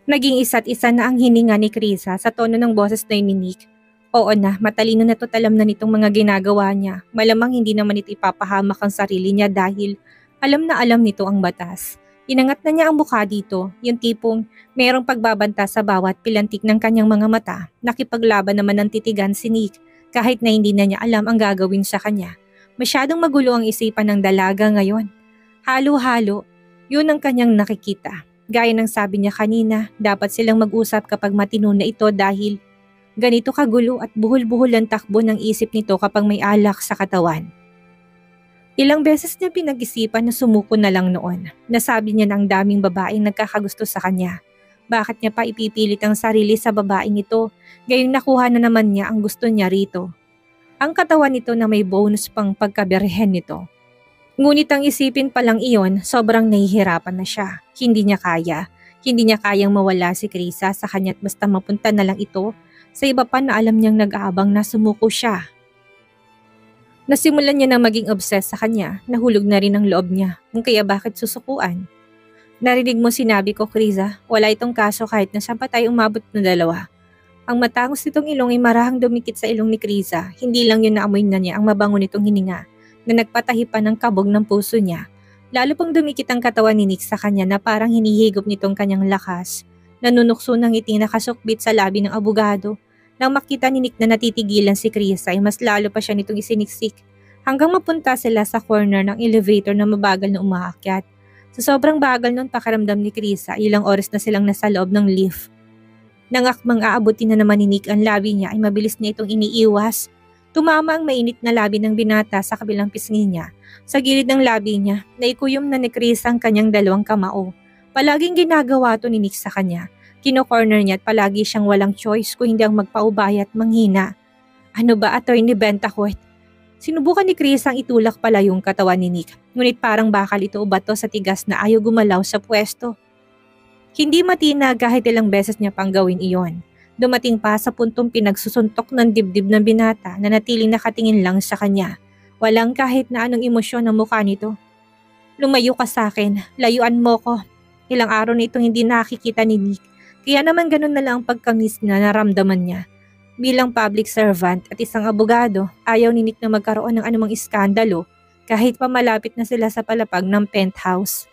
Naging isa't isa na ang hininga ni Krisa sa tono ng boses na ni Nick. Oo na, matalino na to't alam na nitong mga ginagawa niya. Malamang hindi naman ito ipapahamak ang sarili niya dahil alam na alam nito ang batas. Inangat na niya ang mukha dito, yung tipong mayroong pagbabanta sa bawat pilantik ng kanyang mga mata. Nakipaglaban naman ng titigan si Nick kahit na hindi na niya alam ang gagawin sa kanya. Masyadong magulo ang isipan ng dalaga ngayon. Halo-halo, yun ang kanyang nakikita. Gaya ng sabi niya kanina, dapat silang mag-usap kapag matino na ito dahil ganito kagulo at buhol-buhol ang takbo ng isip nito kapag may alak sa katawan. Ilang beses niya pinag-isipan na sumuko na lang noon. Nasabi niya na ang daming babaeng nagkakagusto sa kanya. Bakit niya pa ipipilit ang sarili sa babaeng ito, gayong nakuha na naman niya ang gusto niya rito. Ang katawan nito na may bonus pang pagkaberhen nito. Ngunit ang isipin pa lang iyon, sobrang nahihirapan na siya. Hindi niya kaya. Hindi niya kayang mawala si Krisa sa kanya at basta mapunta na lang ito sa iba pa na alam niyang nag-aabang na sumuko siya. Nasimulan niya na maging obsessed sa kanya, nahulog na rin ang loob niya, kung kaya bakit susukuan. Narinig mo sinabi ko, Krisa, wala itong kaso kahit na saan pa tayo umabot na dalawa. Ang matangos nitong ilong ay marahang dumikit sa ilong ni Krisa, hindi lang yun naamoy na niya ang mabango nitong hininga na nagpatahi pa ng kabog ng puso niya. Lalo pang dumikit ang katawan ni Nick sa kanya na parang hinihigop nitong kanyang lakas. Nanunukso ng ngiti nakasukbit sa labi ng abogado. Nang makita ni Nick na natitigilan si Krisa ay mas lalo pa siya nitong isiniksik hanggang mapunta sila sa corner ng elevator na mabagal na umaakyat. Sa sobrang bagal nun pakiramdam ni Krisa, ilang oras na silang nasa loob ng lift. Nang akmang aabutin na naman ni Nick ang labi niya ay mabilis na itong iniiwas. Tumama ang mainit na labi ng binata sa kabilang pisngi niya. Sa gilid ng labi niya, naikuyom na ni Krisa ang kanyang dalawang kamao. Palaging ginagawa to ni Nick sa kanya. Kino-corner niya at palagi siyang walang choice kung hindi ang magpaubaya at manghina. Ano ba, Attorney Bentacourt? Sinubukan ni Krisa ang itulak pala yung katawan ni Nick. Ngunit parang bakal ito o bato sa tigas na ayaw gumalaw sa pwesto. Hindi matina kahit ilang beses niya pang gawin iyon. Dumating pa sa puntong pinagsusuntok ng dibdib ng binata na natiling nakatingin lang sa kanya. Walang kahit na anong emosyon ang mukha nito. Lumayo ka sa akin, layuan mo ko. Ilang araw na itong hindi nakikita ni Nick. Kaya naman ganun na lang ang pagkamis na naramdaman niya. Bilang public servant at isang abogado, ayaw ni Nick na magkaroon ng anumang iskandalo kahit pa malapit na sila sa palapag ng penthouse.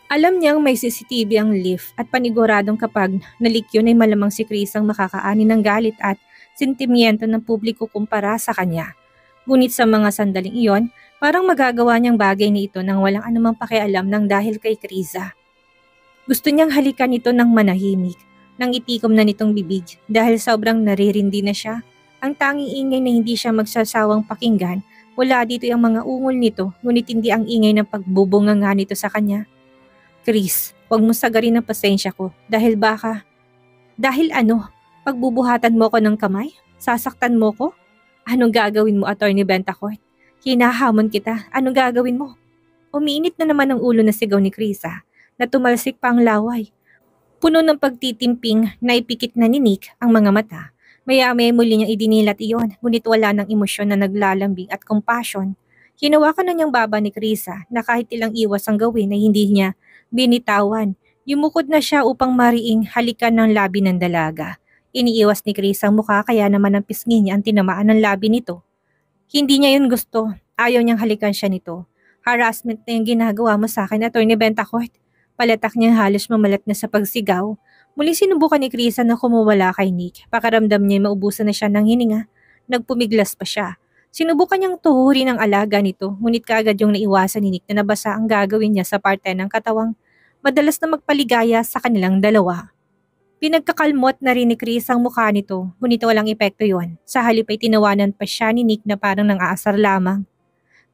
Alam niyang may CCTV ang lift at paniguradong kapag nalikyon ay malamang si Chris ang makakaani ng galit at sentimiento ng publiko kumpara sa kanya. Ngunit sa mga sandaling iyon, parang magagawa niyang bagay ni ito nang walang anumang pakialam ng dahil kay Krisa. Gusto niyang halikan ito ng manahimik, nang itikom na nitong bibig dahil sobrang naririndi na siya. Ang tanging ingay na hindi siya magsasawang pakinggan, wala dito ang mga ungol nito ngunit hindi ang ingay ng pagbubunganga nito sa kanya. Chris, huwag mo sagarin ang pasensya ko dahil baka... Dahil ano? Pagbubuhatan mo ko ng kamay? Sasaktan mo ko? Anong gagawin mo, Attorney Bentacourt? Hinahamon kita. Anong gagawin mo? Umiinit na naman ang ulo na sigaw ni Krisa na tumalsik pa ang laway. Puno ng pagtitimping na ipikit na ni Nick ang mga mata. Maya-maya muli niyang idinilat iyon ngunit wala ng emosyon na naglalambing at compassion. Hinawakan na niyang baba ni Krisa na kahit ilang iwas ang gawin ay hindi niya binitawan. Yumukod na siya upang mariing halikan ng labi ng dalaga. Iniiwas ni Chris ang mukha kaya naman ang pisngi niya ang tinamaan ng labi nito. Hindi niya yun gusto. Ayaw niyang halikan siya nito. Harassment na yung ginagawa mo sa akin, Attorney Bentacourt. Palatak niyang halos mamalat na sa pagsigaw. Muli sinubukan ni Chris na kumuwala kay Nick. Pakaramdam niya maubusan na siya ng hininga. Nagpumiglas pa siya. Sinubukan niyang tuhurin ang alaga nito, ngunit kaagad yung naiwasan ni Nick na nabasa ang gagawin niya sa parte ng katawang madalas na magpaligaya sa kanilang dalawa. Pinagkakalmot na rin ni Chris ang mukha nito, ngunit walang epekto yon. Sa halip ay tinawanan pa siya ni Nick na parang nang-aasar lamang.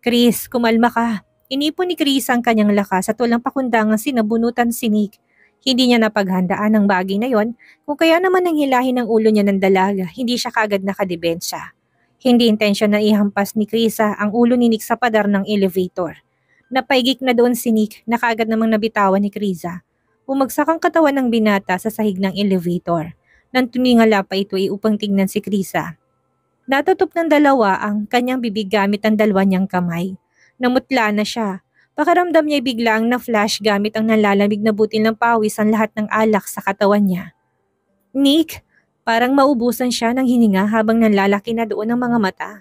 Chris, kumalma ka. Inipon ni Chris ang kanyang lakas at walang pakundangang sinabunutan si Nick. Hindi niya napaghandaan ang bagay na yon, kung kaya naman ang hilahin ng ulo niya ng dalaga, hindi siya kagad nakadebensya. Hindi intensyon na ihampas ni Krisa ang ulo ni Nick sa padar ng elevator. Napaigik na doon si Nick na kaagad namang nabitawan ni Krisa. Bumagsak ang katawan ng binata sa sahig ng elevator. Nang tumingala pa ito ay upang tingnan si Krisa. Natutop ng dalawa ang kanyang bibig gamit ang dalawa niyang kamay. Namutla na siya. Pakiramdam niya biglang na-flash gamit ang nalalamig na butil ng pawis ang lahat ng alak sa katawan niya. Nick, parang maubusan siya ng hininga habang nanlalaki na doon ang mga mata.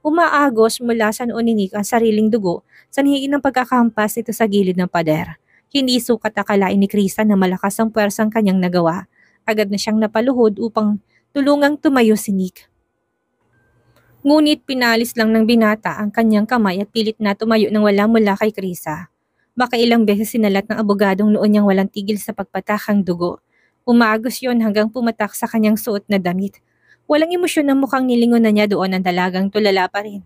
Umaagos mula sa noon ni Nick ang sariling dugo sa nihiin ng pagkakampas nito sa gilid ng pader. Hindi sukat akalain ni Krisa na malakas ang puwersang kanyang nagawa. Agad na siyang napaluhod upang tulungang tumayo si Nick. Ngunit pinalis lang ng binata ang kanyang kamay at pilit na tumayo nang wala mula kay Krisa. Baka ilang beses sinalat ng abogadong noon niyang walang tigil sa pagpatakang dugo. Umagos yon hanggang pumatak sa kanyang suot na damit. Walang emosyon na mukhang nilingon na niya doon ang dalagang tulala pa rin.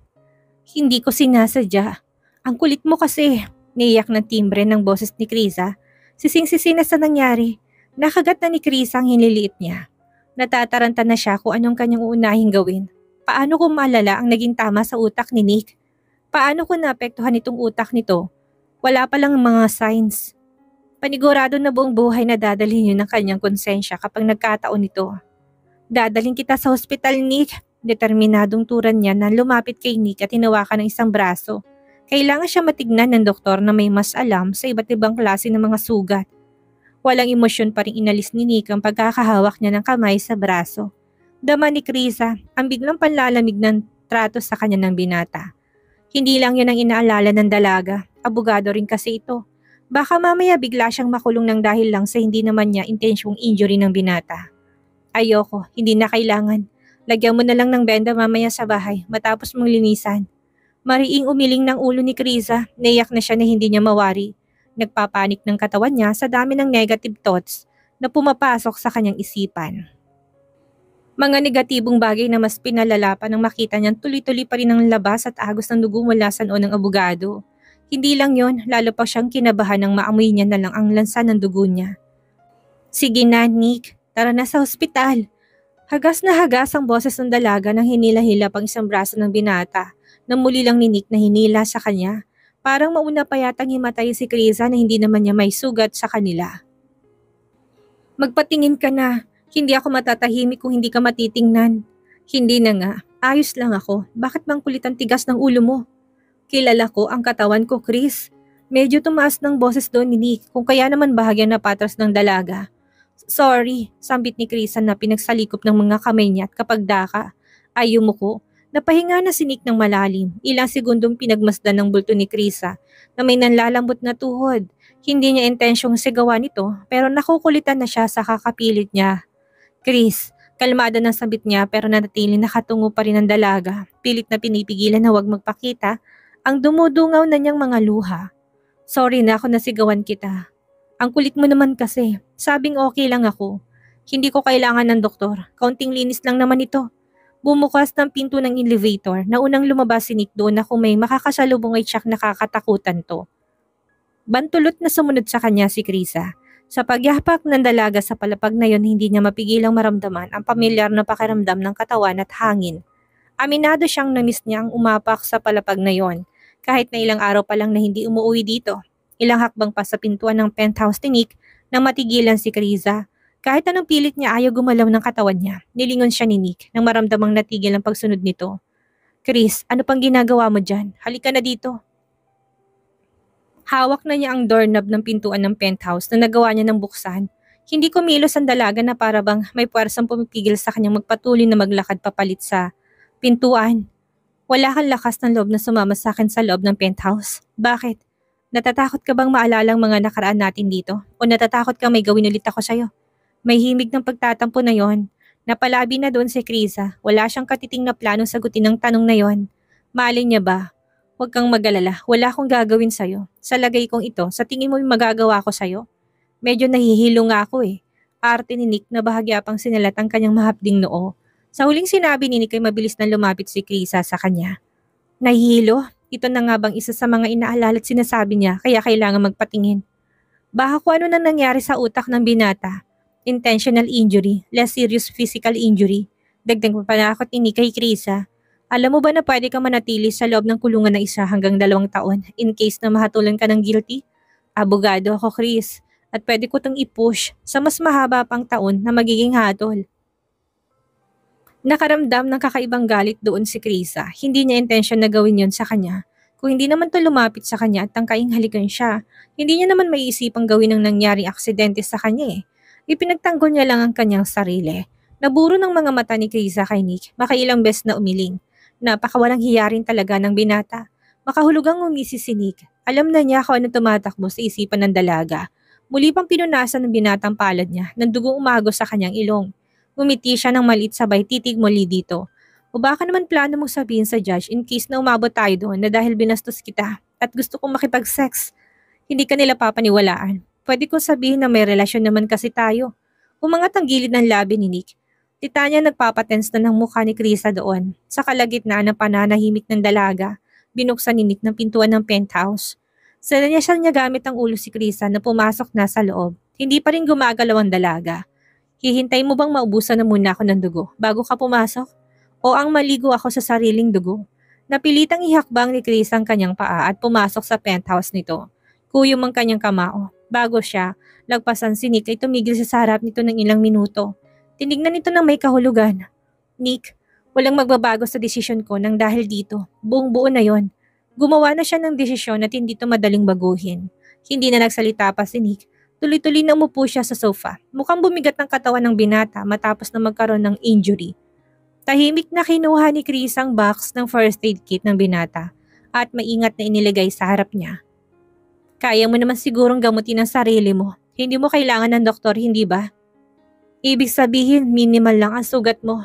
Hindi ko sinasadya. Ang kulit mo kasi. Niyak ng timbre ng boses ni Krisa. Sising-sisi na sa nangyari. Nakagat na ni Krisa ang hiniliit niya. Natataranta na siya kung anong kanyang uunahing gawin. Paano kung maalala ang naging tama sa utak ni Nick? Paano kung naapektuhan itong utak nito? Wala pa lang mga signs. Panigurado na buong buhay na dadalhin yun ng kanyang konsensya kapag nagkataon ito. Dadalhin kita sa hospital, Nick. Determinadong turan niya na lumapit kay Nick at hinawakan ng isang braso. Kailangan siya matignan ng doktor na may mas alam sa iba't ibang klase ng mga sugat. Walang emosyon pa rin inalis ni Nick ang pagkakahawak niya ng kamay sa braso. Dama ni Krisa ang biglang panlalamig ng trato sa kanya ng binata. Hindi lang yun ang inaalala ng dalaga, abogado rin kasi ito. Baka mamaya bigla siyang makulong ng dahil lang sa hindi naman niya intensyong injury ng binata. Ayoko, hindi na kailangan. Lagyan mo na lang ng benda mamaya sa bahay matapos mong linisan. Mariing umiling ng ulo ni Krisa, naiyak na siya na hindi niya mawari. Nagpapanik ng katawan niya sa dami ng negative thoughts na pumapasok sa kanyang isipan. Mga negatibong bagay na mas pinalala pa nang makita niyang tuloy-tuloy pa rin ang labas at agos ng dugo mula sa noo ng abogado. Hindi lang yon, lalo pa siyang kinabahan nang maamoy niya na lang ang lansa ng dugo niya. Sige na, Nick, tara na sa ospital. Hagas na hagas ang boses ng dalaga nang hinila-hila pang isang braso ng binata na muli lang ni Nick na hinila sa kanya. Parang mauna pa yatang himatay si Krisa na hindi naman niya may sugat sa kanila. Magpatingin ka na. Hindi ako matatahimik kung hindi ka matitingnan. Hindi na nga. Ayos lang ako. Bakit bang kulit ang tigas ng ulo mo? Kilala ko ang katawan ko, Chris. Medyo tumaas ng boses doon ni Nick kung kaya naman bahagyang napatras ng dalaga. Sorry, sambit ni Krisa na pinagsalikop ng mga kamay niya at kapag daka. Ay yumuko. Napahinga na si Nick ng malalim. Ilang segundong pinagmasdan ng bulto ni Krisa na may nanlalambot na tuhod. Hindi niya intensyong sigawan ito pero nakukulitan na siya sa kakapilit niya. Chris, kalmada ng sambit niya pero nanatiling nakatungo pa rin ang dalaga. Pilit na pinipigilan na huwag magpakita ang dumudungaw na niyang mga luha. Sorry na ako nasigawan kita. Ang kulit mo naman kasi. Sabing okay lang ako. Hindi ko kailangan ng doktor. Kaunting linis lang naman ito. Bumukas ng pinto ng elevator na unang lumabas si Nick doon na kung may makakasalubong ay tsak nakakatakutan to. Bantulot na sumunod sa kanya si Krisa. Sa pagyapak ng dalaga sa palapag na yon, hindi niya mapigilang maramdaman ang pamilyar na pakiramdam ng katawan at hangin. Aminado siyang namiss niya ang umapak sa palapag na yon. Kahit na ilang araw pa lang na hindi umuwi dito. Ilang hakbang pa sa pintuan ng penthouse ni Nick nang matigilan si Krisa. Kahit anong pilit niya ayaw gumalaw ng katawan niya, nilingon siya ni Nick nang maramdamang natigil ang pagsunod nito. Chris, ano pang ginagawa mo dyan? Halika na dito. Hawak na niya ang doorknob ng pintuan ng penthouse na nagawa niya ng buksan. Hindi kumilos ang dalaga na para bang may puwersang pumipigil sa kanyang magpatuloy na maglakad papalit sa pintuan. Wala kang lakas ng loob na sumama sa akin sa loob ng penthouse. Bakit? Natatakot ka bang maalala ang mga nakaraan natin dito? O natatakot ka may gawin ulit ako sa'yo? May himig ng pagtatampo na yon. Napalabi na doon si Krisa. Wala siyang katiting na planong sagutin ang tanong na yon. Malay niya ba? Huwag kang mag-alala. Wala akong gagawin sa'yo. Sa lagay kong ito, sa tingin mo yung magagawa ko sa'yo? Medyo nahihilo nga ako eh. Arte ni Nick na bahagya pang sinalat ang kanyang mahapding noo. Sa huling sinabi ni Nick ay mabilis na lumapit si Krisa sa kanya. Nahihilo? Ito na nga bang isa sa mga inaalala at sinasabi niya kaya kailangan magpatingin? Baka kung ano nang nangyari sa utak ng binata. Intentional injury, less serious physical injury. Dagdag panakot ni Nick kay Krisa. Alam mo ba na pwede ka manatili sa loob ng kulungan na 1 hanggang 2 taon in case na mahatulan ka ng guilty? Abogado ako, Chris, at pwede ko itong i-push sa mas mahaba pang taon na magiging hatol. Nakaramdam ng kakaibang galit doon si Krisa. Hindi niya intensyon na gawin yon sa kanya, Kung hindi naman to lumapit sa kanya at tangkaing halikan siya, hindi niya naman maiisipang gawin ang nangyaring aksidente sa kanya eh. Ipinagtanggol niya lang ang kanyang sarili. Naburo ng mga mata ni Krisa kay Nick, makailang beses na umiling. Napakawalang hiya rin talaga ng binata. Makahulugang umisi si Nick. Alam na niya kung ano tumatakbo sa isipan ng dalaga. Muli pang pinunasan ng binatang palad niya ng dugong umagos sa kanyang ilong. Ngumiti siya ng maliit sabay titig muli dito. O baka naman plano mong sabihin sa judge in case na umabot tayo doon na dahil binastos kita at gusto kong makipag-sex. Hindi ka nila papaniwalaan. Pwede kong sabihin na may relasyon naman kasi tayo. Umangat ang gilid ng labi ni Nick. Titanya nagpapatense na ng mukha ni Krisa doon. Sa kalagitnaan ng pananahimik ng dalaga, binuksan ni Nick ng pintuan ng penthouse. Sinanyasan niya gamit ang ulo si Krisa na pumasok na sa loob. Hindi pa rin gumagalaw ang dalaga. Hihintay mo bang maubusan na muna ako ng dugo bago ka pumasok? O ang maligo ako sa sariling dugo? Napilitang ihakbang ni Chris ang kanyang paa at pumasok sa penthouse nito. Kuyom ang kanyang kamao. Bago siya, lagpasan si Nick ay tumigil sa harap nito ng ilang minuto. Tinignan nito ng may kahulugan. Nick, walang magbabago sa desisyon ko nang dahil dito. Buong buo na yon. Gumawa na siya ng desisyon at hindi ito madaling baguhin. Hindi na nagsalita pa si Nick. Tuloy-tuloy na umupo siya sa sofa. Mukhang bumigat ng katawan ng binata matapos na magkaroon ng injury. Tahimik na kinuha ni Chris ang box ng first aid kit ng binata at maingat na inilagay sa harap niya. Kaya mo naman sigurong gamutin ang sarili mo. Hindi mo kailangan ng doktor, hindi ba? Ibig sabihin, minimal lang ang sugat mo.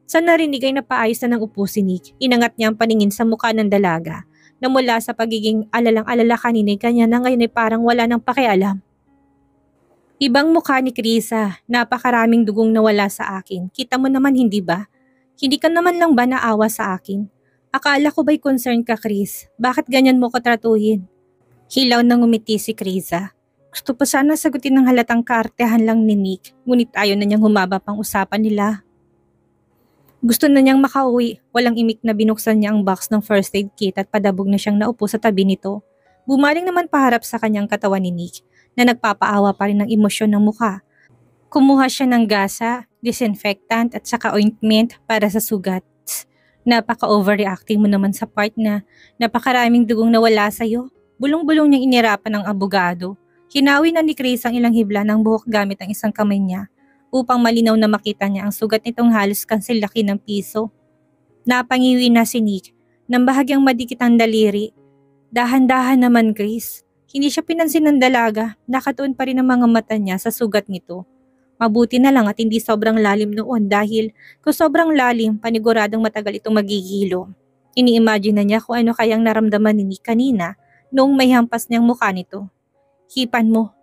Sa narinig ay napaayos na ng upo si Nick. Inangat niya ang paningin sa mukha ng dalaga na mula sa pagiging alalang-alala kanina kanya na ngayon ay parang wala nang pakialam. Ibang mukha ni Krisa, napakaraming dugong nawala sa akin. Kita mo naman hindi ba? Hindi ka naman lang ba naawa sa akin? Akala ko ba'y concerned ka, Chris? Bakit ganyan mo ko tratuhin? Hilaw na ngumiti si Krisa. Gusto pa sana sagutin ng halatang kaartehan lang ni Nick, ngunit ayaw na niyang humaba pang usapan nila. Gusto na niyang makauwi, walang imik na binuksan niya ang box ng first aid kit at padabog na siyang naupo sa tabi nito. Bumaling naman paharap sa kanyang katawan ni Nick na nagpapaawa pa rin ng emosyon ng mukha. Kumuha siya ng gasa, disinfectant at saka ointment para sa sugat. Napaka-overreacting mo naman sa part na napakaraming dugong nawala sa'yo. Bulong-bulong niyang inirapan ng abogado. Hinawi na ni Chris ang ilang hibla ng buhok gamit ang isang kamay niya upang malinaw na makita niya ang sugat nitong halos kansil laki ng piso. Napangiwi na si Nick nang bahagyang madikit ang daliri. Dahan-dahan naman, Chris. Hindi siya pinansin ng dalaga. Nakatuon pa rin ang mga mata niya sa sugat nito. Mabuti na lang at hindi sobrang lalim noon dahil kung sobrang lalim, paniguradong matagal itong magigilo. Ini-imagine na niya kung ano kayang naramdaman ni Nick kanina noong may hampas niyang mukha nito. Hipan mo.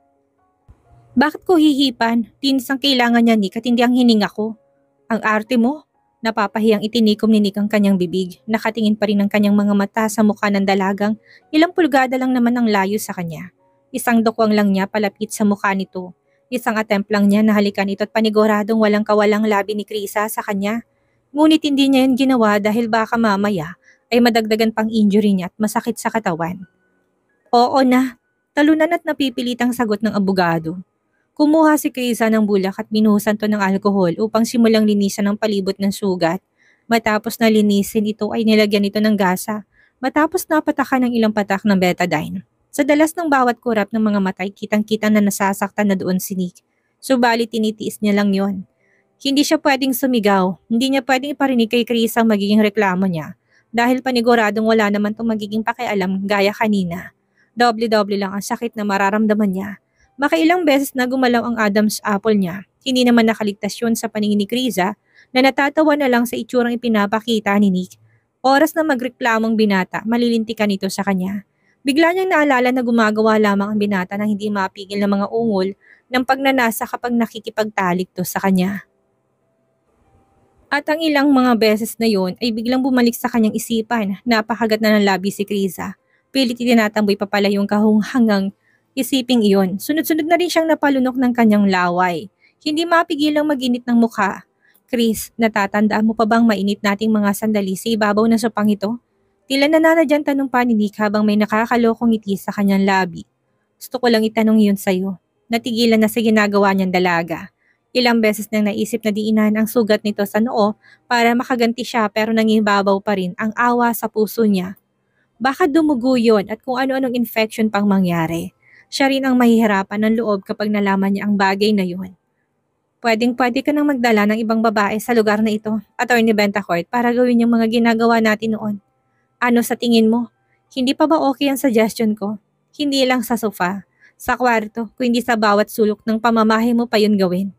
Bakit ko hihipan? Tinis ang kailangan niya, Nick, at hindi ang hininga ko. Ang arte mo. Napapahiyang itinikom ni Nick ang kanyang bibig. Nakatingin pa rin ang kanyang mga mata sa mukha ng dalagang ilang pulgada lang naman ang layo sa kanya. Isang dukwang lang niya palapit sa mukha nito. Isang attempt lang niya na halikan ito at paniguradong walang kawalang labi ni Krisa sa kanya. Ngunit hindi niya yun ginawa dahil baka mamaya ay madagdagan pang injury niya at masakit sa katawan. Oo na, talunan at napipilitang sagot ng abogado. Kumuha si Krisa ng bulak at binuhusan to ng alkohol upang simulang linisan ang palibot ng sugat. Matapos na linisin ito ay nilagyan ito ng gasa. Matapos napatakan ng ilang patak ng betadine. Sa dalas ng bawat kurap ng mga matay, kitang-kita na nasasaktan na doon si Nick. Subalit tinitiis niya lang yon. Hindi siya pwedeng sumigaw. Hindi niya pwedeng iparinig kay Chris ang magiging reklamo niya. Dahil paniguradong wala naman itong magiging pakialam gaya kanina. Doble-doble lang ang sakit na mararamdaman niya. Makailang beses na gumalaw ang Adam's apple niya. Hindi naman nakaligtas yun sa paningin ni Krisa na natatawa na lang sa itsurang ipinapakita ni Nick. Oras na magreklamong binata, malilintikan ito sa kanya. Bigla niyang naalala na gumagawa lamang ang binata ng hindi mapigil ng mga ungol ng pagnanasa kapag nakikipagtalik to sa kanya. At ang ilang mga beses na yon ay biglang bumalik sa kanyang isipan. Napakagat na ng labi si Krisa. Pilit itinatamboy pa pala yung kahong hanggang isiping iyon. Sunod-sunod na rin siyang napalunok ng kanyang laway. Hindi mapigilang mag-init ng mukha. Chris, natatandaan mo pa bang mainit nating mga sandali sa ibabaw ng sopang ito? Tila nananadyan tanong pa ni Nick habang may nakakalokong ngiti sa kanyang labi. Gusto ko lang itanong yun sa'yo. Natigilan na sa ginagawa niyang dalaga. Ilang beses nang naisip na diinan ang sugat nito sa noo para makaganti siya pero nangibabaw pa rin ang awa sa puso niya. Baka dumugo yun at kung ano-anong infection pang mangyari. Siya rin ang mahihirapan ng loob kapag nalaman niya ang bagay na yun. Pwedeng-pwede ka nang magdala ng ibang babae sa lugar na ito, Attorney Bentacourt, para gawin yung mga ginagawa natin noon. Ano sa tingin mo? Hindi pa ba okay ang suggestion ko? Hindi lang sa sofa, sa kwarto, kundi sa bawat sulok ng pamamahay mo pa yun gawin.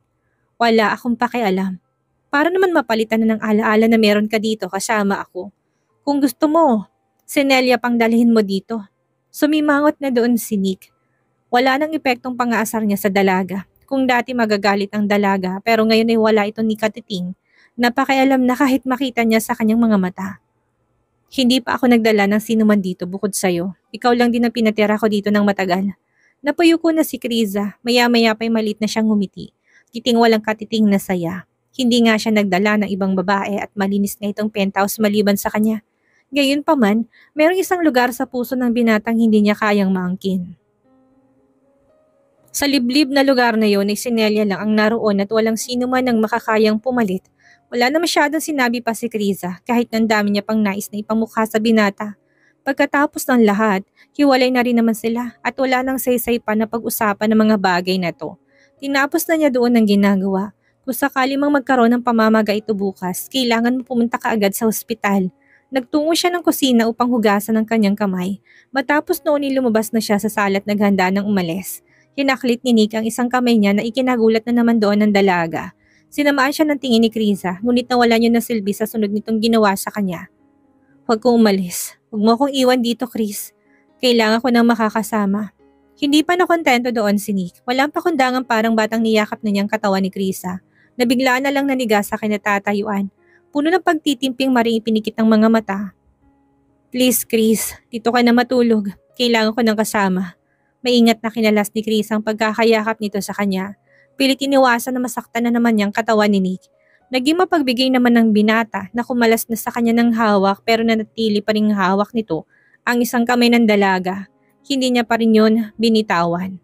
Wala akong pakialam. Para naman mapalitan na ng alaala na meron ka dito kasama ako. Kung gusto mo, si Nelia pang dalhin mo dito. Sumimangot na doon si Nick. Wala nang epektong pang-aasar niya sa dalaga. Kung dati magagalit ang dalaga pero ngayon ay wala itong ni Katiting, napakialam na kahit makita niya sa kanyang mga mata. Hindi pa ako nagdala ng sino man dito bukod sa'yo. Ikaw lang din ang pinatira ko dito ng matagal. Napuyo ko na si Kriza, maya-maya pa'y malit na siyang ngumiti. Kiting walang katiting na saya. Hindi nga siya nagdala ng ibang babae at malinis na itong penthouse maliban sa kanya. Gayon pa man, mayroong isang lugar sa puso ng binatang hindi niya kayang maangkin. Sa liblib na lugar na yon ay si Nelia lang ang naroon at walang sino man ang makakayang pumalit. Wala na masyadong sinabi pa si Kriza kahit nang dami niya pang nais na ipamukha sa binata. Pagkatapos ng lahat, hiwalay na rin naman sila at wala nang saysay pa na pag-usapan ng mga bagay na to. Tinapos na niya doon ang ginagawa. Kung sakali mang magkaroon ng pamamaga ito bukas, kailangan mo pumunta kaagad sa ospital. Nagtungo siya ng kusina upang hugasan ang kanyang kamay. Matapos noon ay lumabas na siya sa sala at naghanda ng umalis. Hinaklit ni Nick ang isang kamay niya na ikinagulat na naman doon ng dalaga. Sinamaan siya ng tingin ni Kriza, ngunit nawala niya na silbi sa sunod nitong ginawa sa kanya. Huwag kong umalis. Huwag mo akong iwan dito, Chris. Kailangan ko nang makakasama. Hindi pa nakontento doon si Nick. Walang pakundangan parang batang niyakap na niyang katawan ni Kriza. Nabiglaan na lang nanigas sa kinatatayuan. Puno ng pagtitimping maring ipinikit ng mga mata. Please, Chris. Dito ka na matulog. Kailangan ko ng kasama. Maingat na kinalas ni Chris ang pagkakayakap nito sa kanya. Pilit iniwasan na masaktan na naman niyang katawan ni Nick. Naging mapagbigay naman ng binata na kumalas na sa kanya ng hawak pero nanatili pa rin hawak nito ang isang kamay ng dalaga. Hindi niya pa rin yun binitawan.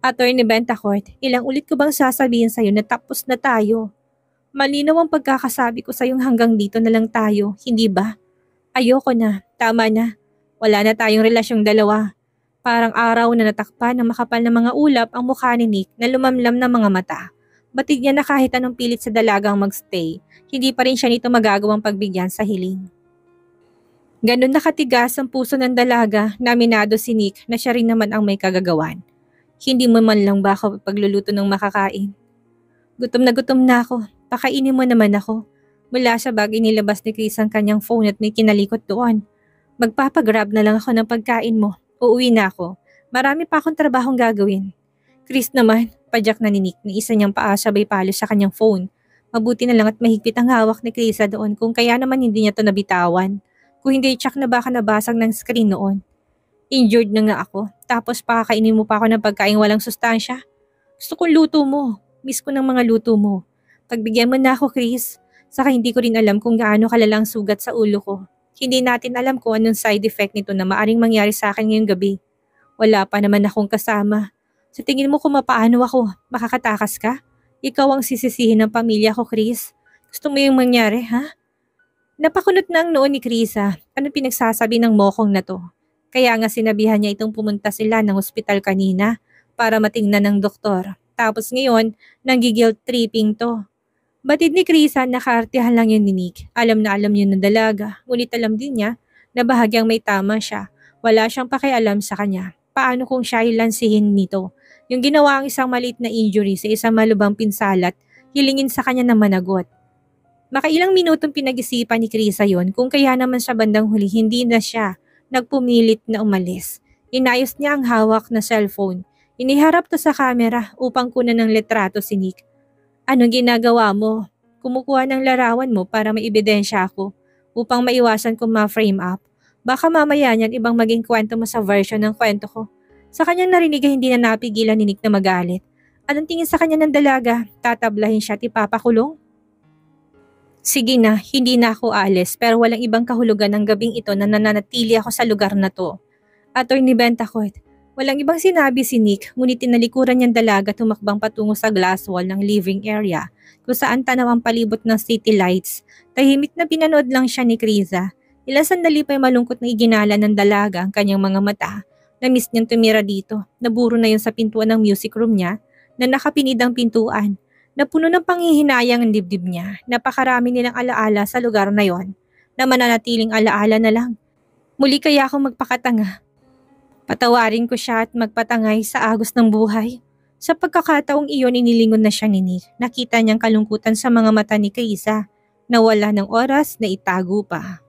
Attorney Bentacourt, ilang ulit ko bang sasabihin sa'yo na tapos na tayo? Malinaw ang pagkakasabi ko sa'yong hanggang dito na lang tayo, hindi ba? Ayoko na, tama na. Wala na tayong relasyong dalawa. Parang araw na natakpan ng makapal na mga ulap ang mukha ni Nick na lumamlam ng mga mata. Batig niya na kahit anong pilit sa dalagang magstay, hindi pa rin siya nito magagawang pagbigyan sa hiling. Ganun nakatigas ang puso ng dalaga na aminado si Nick na siya rin naman ang may kagagawan. Hindi mo man lang ba ako pagluluto ng makakain? Gutom na ako, pakainin mo naman ako. Mula sa bag inilabas ni Chris ang kanyang phone at may kinalikot doon. Magpapagrab na lang ako ng pagkain mo. Uuwi na ako. Marami pa akong trabahong gagawin. Chris naman, padyak na ni Nick na isa niyang paa sabay palos sa kanyang phone. Mabuti na lang at mahigpit ang hawak ni Krisa doon kung kaya naman hindi niya to nabitawan. Kung hindi, tsak na baka nabasag ng screen noon. Injured na nga ako, tapos pakakainin mo pa ako ng pagkain walang sustansya. Gusto kong luto mo. Miss ko ng mga luto mo. Pagbigyan mo na ako, Chris. Saka hindi ko rin alam kung gaano kalalang sugat sa ulo ko. Hindi natin alam kung anong side effect nito na maaring mangyari sa akin ngayong gabi. Wala pa naman akong kasama. Sa tingin mo kung mapaano ako, makakatakas ka? Ikaw ang sisisihin ng pamilya ko, Chris. Gusto mo yung mangyari, ha? Napakunot na ang noon ni Krisa. Ano pinagsasabi ng mokong na to? Kaya nga sinabihan niya itong pumunta sila ng ospital kanina para matingnan ng doktor. Tapos ngayon, nang-guilt tripping to. Batid ni Krisa na kaartihan lang yun ni Nick. Alam na alam yun ng dalaga. Ngunit alam din niya na bahagyang may tama siya. Wala siyang pakialam sa kanya. Paano kung siya ilansihin nito? Yung ginawa ang isang maliit na injury sa isang malubang pinsalat, hilingin sa kanya na managot. Makailang minutong pinag-isipan ni Krisa yon kung kaya naman sa bandang huli hindi na siya nagpumilit na umalis. Inayos niya ang hawak na cellphone. Iniharap to sa camera upang kunan ng litrato si Nick. Anong ginagawa mo? Kumukuha ng larawan mo para may ebidensya ako upang maiwasan kong ma-frame up. Baka mamaya niyan ibang maging kwento mo sa version ng kwento ko. Sa kanyang narinig ay hindi na napigilan ni Nick na magalit. Anong tingin sa kanya ng dalaga? Tatablahin siya at ipapakulong? Sige na, hindi na ako alis pero walang ibang kahulugan ng gabing ito na nananatili ako sa lugar na to. Attorney Bentacourt, walang ibang sinabi si Nick ngunit tinalikuran niyang dalaga tumakbang patungo sa glass wall ng living area kung saan tanaw ang palibot ng city lights. Tahimik na pinanood lang siya ni Krisa. Ilang sandali pa'y malungkot na iginala ng dalaga ang kanyang mga mata. Na-miss niyang tumira dito. Naburo na yun sa pintuan ng music room niya na nakapinid ang pintuan. Napuno ng panghihinayang ang dibdib niya. Napakarami nilang alaala sa lugar na yon na mananatiling alaala na lang. Muli kaya akong magpakatanga. Patawarin ko siya at magpatangay sa agos ng buhay. Sa pagkakataong iyon inilingon na siya ni Nick. Nakita niyang kalungkutan sa mga mata ni Kaisa na wala ng oras na itago pa.